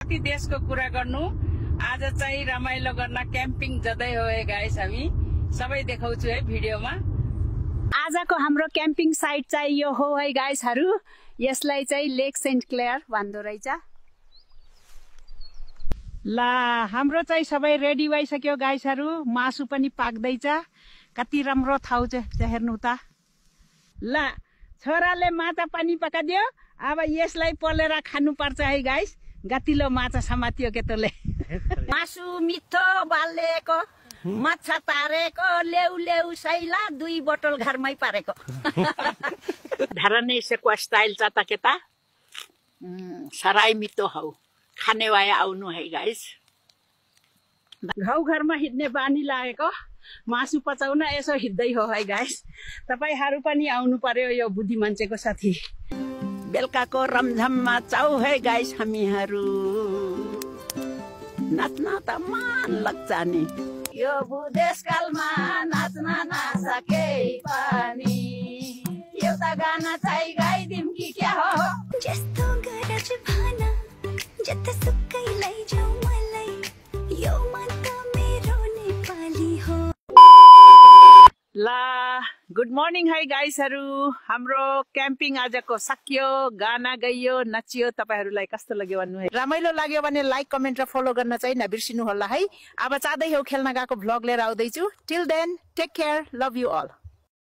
कति देशको कुरा गर्नु आज चाहिँ रमाइलो गर्न क्याम्पिङ जाँदै हो है गाइस हामी सबै देखाउँछु है भिडियोमा। आजको हाम्रो क्याम्पिङ साइट चाहिँ यो हो है गाइसहरु। यसलाई चाहिँ लेक सेन्ट क्लेयर भन्दो रहेछ। ला हाम्रो चाहिँ सबै रेडी भइसक्यो गाइसहरु। मासु पनि पाक्दैछ। कति राम्रो ठाउँ चाहिँ हेर्नु त। ला छोराले माछा पनि पकादियो। अब यसलाई पोलेर खानु पर्छ है गाइस। गतिलो माछा समातियो केटोले। मासु मिठो बालेको माछा तारेको लेउ लेउ सैला 2 बोतल घरमै पारेको। धरने सेको स्टाइल छ त केता। सराई मिठो हौ खाने वाया आउनु है गाइस। गाउँ घरमा हिड्ने बानी लागेको मासु पचाउन यसो हिड्दै हो है गाइस। तपाईहरु पनि आउनु पर्यो यो बुद्धि मान्छेको साथी। बेलुकाको रमझममा चाउ है गाइस हामीहरु। नाच्न त मान लाग्छ नि। यो बुढेसकालमा नाच्न नसके पनि एउटा गाना चाहिँ गाइदिम कि क्या हो। जस्तो गरज भाना जता सुकै लैजाऊ मलाई यो मन त मेरो नेपाली हो। ला गुड मर्निङ है गाइसहरु। हाम्रो क्याम्पिङ आजको सकियो। गाना गइयो नचियो। तपाईहरुलाई कस्तो लाग्यो भन्नु है। रमाइलो लाग्यो भने लाइक कमेन्ट र फलो गर्न चाहिँ नबिर्सिनु होला है। अब चाँदै हो खेल्न गएको भ्लग लिएर आउँदै छु। Till then take care love you all.